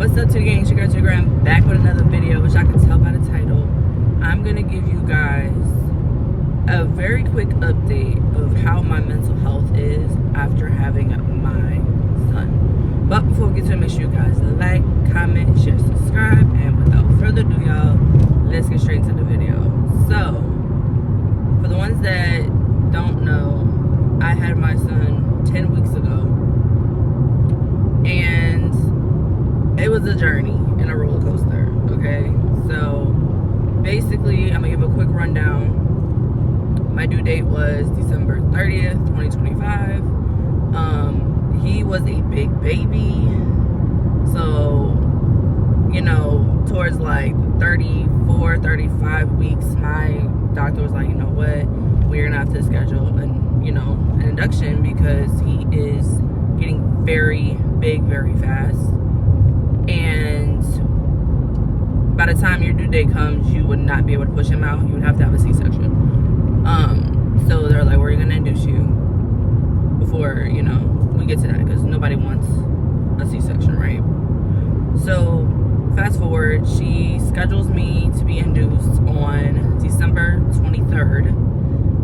What's up to the gang? It's your girl Instagram back with another video, which I can tell by the title. I'm gonna give you guys a very quick update of how my mental health is after having my son. But before we get to it, make sure you guys like, comment, share, subscribe, and without further ado, y'all, let's get straight into the video. So, for the ones that don't know, I had my son 10 weeks ago, and it was a journey and a roller coaster, okay? So, basically, I'm gonna give a quick rundown. My due date was December 30th, 2025. He was a big baby, so, you know, towards like 34, 35 weeks, my doctor was like, you know what, we're gonna have to schedule an induction because he is getting very big very fast, and by the time your due date comes, you would not be able to push him out. You would have to have a C-section. So they're like, we're gonna induce you before, we get to that, because nobody wants a C-section, right? So fast forward, she schedules me to be induced on December 23rd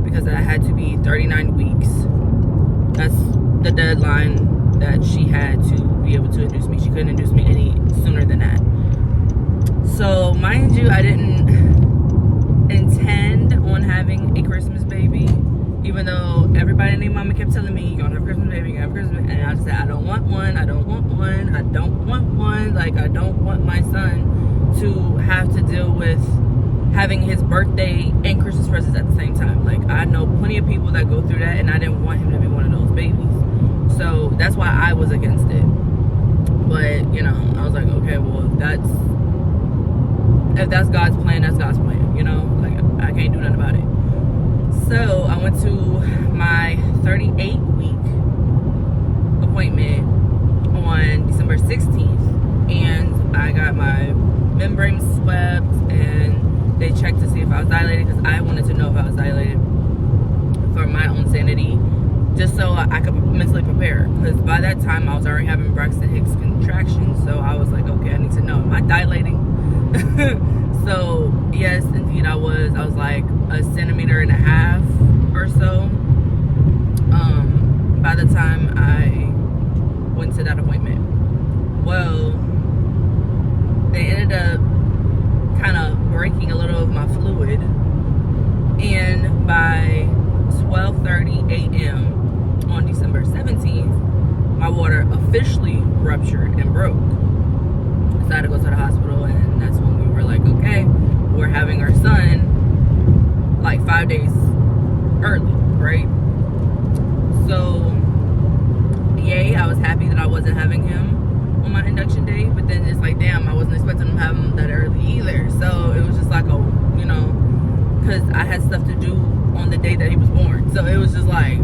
because I had to be 39 weeks. That's the deadline that she had to be able to induce me. She couldn't induce me any sooner than that. So mind you, I didn't intend on having a Christmas baby, even though everybody and their mama kept telling me, you're gonna have a Christmas baby, you're gonna have a Christmas baby. And I just said, I don't want one, I don't want one, I don't want one. Like, I don't want my son to have to deal with having his birthday and Christmas presents at the same time. Like, I know plenty of people that go through that, and I didn't want him to be one of those babies. So that's why I was against it. But, I was like, okay, well, if that's God's plan, that's God's plan, like, I can't do nothing about it. So I went to my 38-week appointment on December 16th, and I got my membrane swept, and they checked to see if I was dilated, because I wanted to know if I was dilated for my own sanity, just so I could mentally prepare, because by that time I was already having Braxton Hicks contractions. So I was like, okay, I need to know, am I dilating? So yes, indeed I was like 1.5 centimeters or so by the time I went to that appointment. Well, they ended up kind of breaking a little of my fluid, and by 12:30 a.m. on December 17th, my water officially ruptured and broke. So I had to go to the hospital, and that's when we were like, okay, we're having our son like 5 days early, right? So yay, I was happy that I wasn't having him on my induction day, but then it's like, damn, I wasn't expecting to have him that early either. So it was just like, because I had stuff to do on the day that he was born. So it was just like,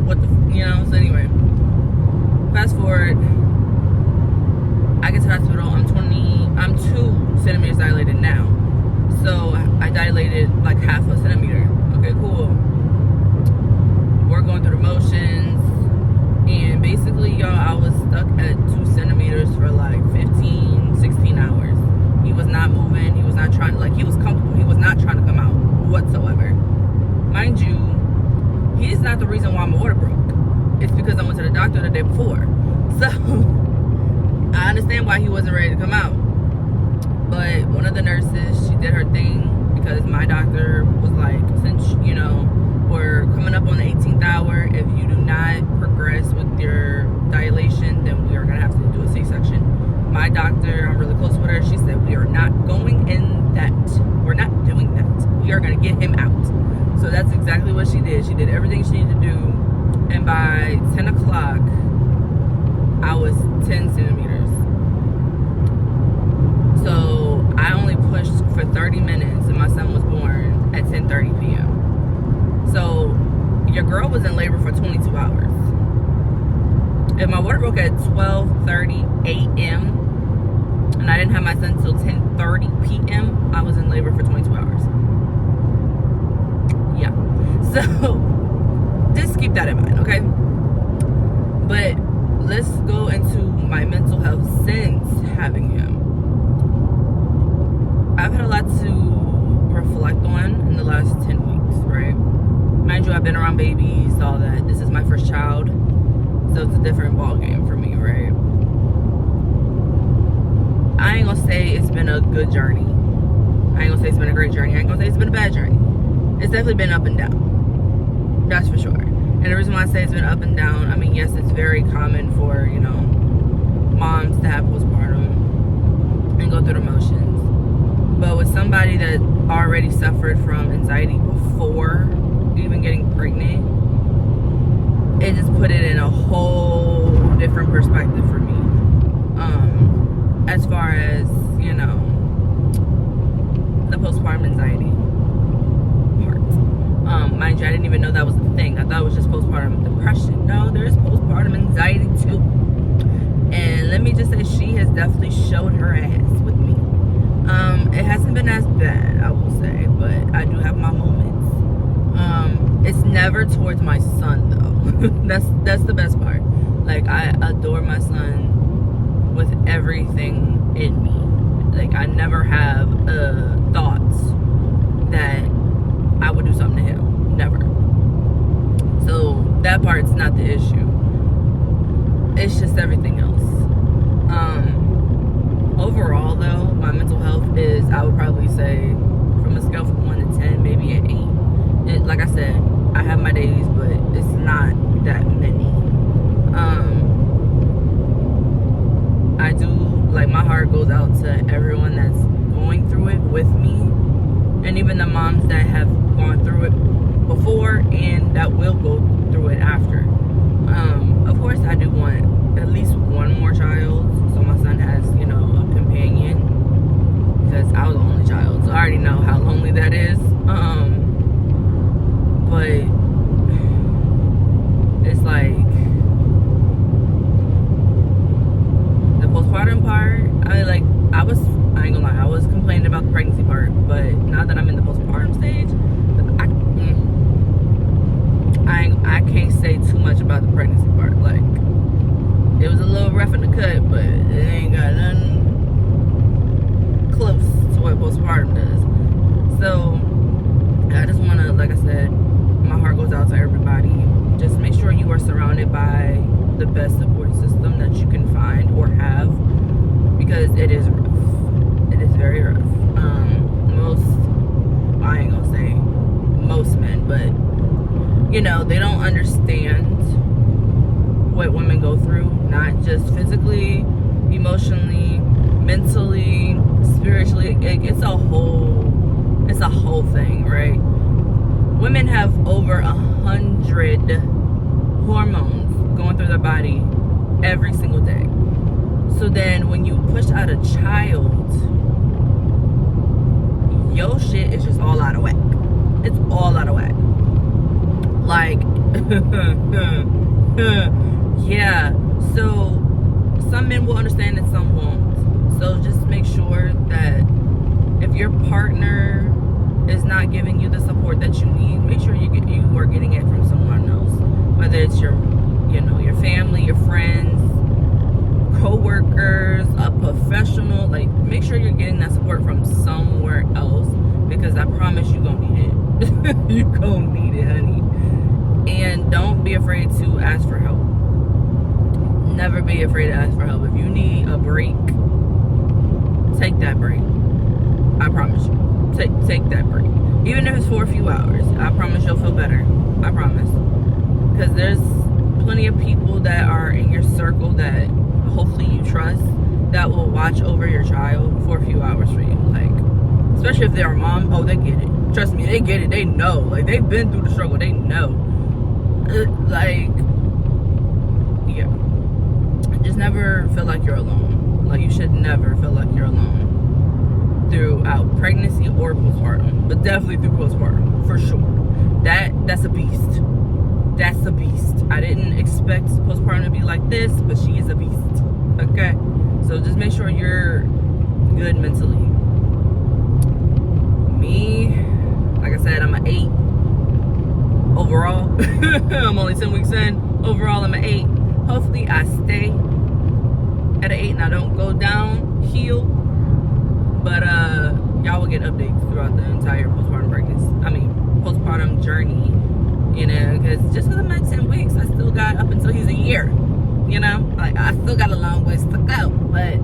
what the, so anyway, fast forward, I get to the hospital, I'm 2 centimeters dilated now. So I dilated like 0.5 centimeter. Okay, cool. We're going through the motions, and basically, y'all, I was stuck at 2 centimeters for like 15, 16 hours. He was not moving, he was not trying, like, he was comfortable, he was not trying to come out whatsoever. Mind you, he's not the reason why my water broke. It's because I went to the doctor the day before. So I understand why he wasn't ready to come out. But one of the nurses, she did her thing, because my doctor was like, since, we're coming up on the 18th hour, if you do not progress with your dilation, then we are going to have to do a C-section. My doctor, I'm really close with her, she said, we are not going in that. We're not doing that. We are going to get him out. So that's exactly what she did. She did everything she needed to do. And by 10 o'clock, I was 10 centimeters. So I only pushed for 30 minutes, and my son was born at 10:30 p.m. So your girl was in labor for 22 hours. If my water broke at 12:30 a.m. and I didn't have my son until 10:30 p.m., I was in labor for 22 hours. Yeah. So just keep that in mind, okay? But let's go into my mental health since having him. I've had a lot to reflect on in the last 10 weeks, right? Mind you, I've been around babies, all that. This is my first child, so it's a different ball game for me, right? I ain't gonna say it's been a good journey. I ain't gonna say it's been a great journey. I ain't gonna say it's been a bad journey. It's definitely been up and down. That's for sure. And the reason why I say it's been up and down, I mean, yes, it's very common for, you know, moms to have postpartum and go through the motions. But with somebody that already suffered from anxiety before even getting pregnant, it just put it in a whole different perspective for me. As far as, you know, the postpartum anxiety part. Mind you, I didn't even know that was a thing. I thought it was just postpartum depression. No, there's postpartum anxiety too. And let me just say, she has definitely showed her ass with me. It hasn't been as bad, I will say, but I do have my moments. It's never towards my son though. that's the best part. Like, I adore my son with everything in me. Like, I never have thoughts that I would do something to him. Never. So that part's not the issue. It's just everything else. Overall though, my mental health is, I would probably say, from a scale from 1 to 10, maybe an 8. Like I said, I have my days, but it's not that many. I do, like, my heart goes out to everyone that's going through it with me, and even the moms that have gone through it before and that will go through it after. Of course, I do want at least one more child, so my son has, you know, a companion, because I was the only child, so I already know how lonely that is. But it's like, the postpartum part, I ain't gonna lie, I was complaining about the pregnancy part, but now that I'm in the postpartum stage, I can't say too much about the pregnancy part. Like, it was a little rough in the cut, but it ain't got nothing close to what postpartum does. So I just want to, like I said, my heart goes out to everybody. Just make sure you are surrounded by the best support system that you can find or have, because it is rough. It is very rough. I ain't gonna say most men, but, you know, they don't understand what women go through, not just physically, emotionally, mentally, spiritually. It's a whole thing, right? Women have over 100 hormones going through their body every single day. So then when you push out a child, your shit is just all out of whack. It's all out of whack. Like, yeah. So some men will understand and some won't. So just make sure that if your partner is not giving you the support that you need, make sure you are getting it from someone else. Whether it's your family, your friends, co-workers, a professional. Like, make sure you're getting that support from somewhere else, because I promise you're gonna need it. You're gonna need it, honey. And don't be afraid to ask for help. Never be afraid to ask for help. If you need a break, take that break. I promise you. Take that break. Even if it's for a few hours, I promise you'll feel better. I promise. Because there's plenty of people that are in your circle that hopefully you trust, that will watch over your child for a few hours for you. Like, especially if they're a mom, oh, they get it. Trust me, they get it. They know. Like, they've been through the struggle. They know. Like, yeah. Just never feel like you're alone. Like, you should never feel like you're alone throughout pregnancy or postpartum, but definitely through postpartum, for sure. That's a beast. That's a beast. I didn't expect postpartum to be like this, but she is a beast. Okay? So just make sure you're good mentally. Me, like I said, I'm an 8 overall. I'm only 10 weeks in. Overall, I'm an 8. Hopefully I stay at an 8 and I don't go downhill. But y'all will get updates throughout the entire postpartum journey. You know, because just because I'm at 10 weeks, I still got up until he's a year. You know, like I still got a long ways to go. But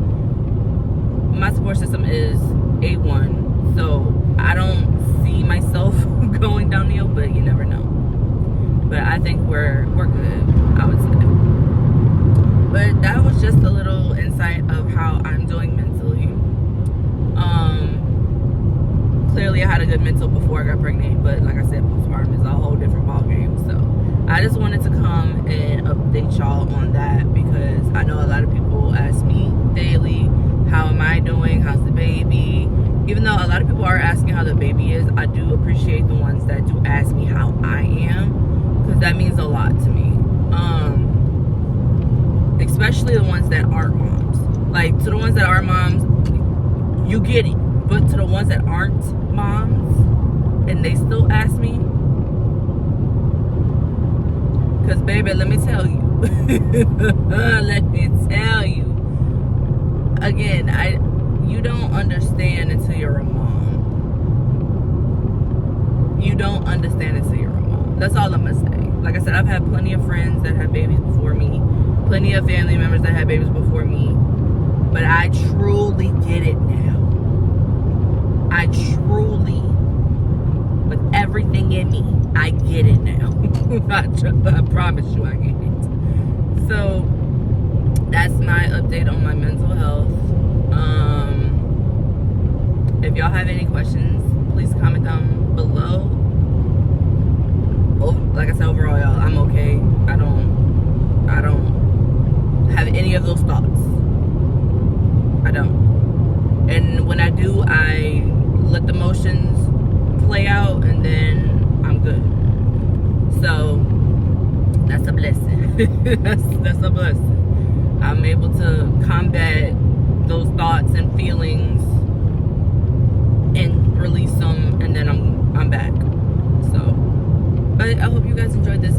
my support system is A1, so I don't see myself going downhill, but you never know. But I think we're good, I would say. But that was just a little insight of how I'm doing mentally. Clearly I had a good mental before I got pregnant, but like I said, postpartum is a whole different ballgame. So I just wanted to come and update y'all on that, because I know a lot of people ask me daily, how am I doing? How's the baby? Even though a lot of people are asking how the baby is, I do appreciate the ones that do ask me how I am, because that means a lot to me. Especially the ones that aren't moms. Like, to the ones that are moms, you get it. But to the ones that aren't moms, and they still ask me, because baby, let me tell you. Let me tell you. Again, you don't understand until you're a mom. You don't understand until you're a mom. That's all I'm gonna say. Like I said, I've had plenty of friends that had babies before me, plenty of family members that had babies before me, but I truly get it now. I truly, with everything in me, I get it now. I promise you I get it. So that's my update on my mental health. If y'all have any questions, please comment down below. Like I said, overall, y'all, I'm okay. I don't have any of those thoughts. I don't. And when I do, I let the emotions play out, and then I'm good. So that's a blessing. that's a blessing. I'm able to combat those thoughts and feelings and release them, and then I'm back. So, but I hope you guys enjoyed this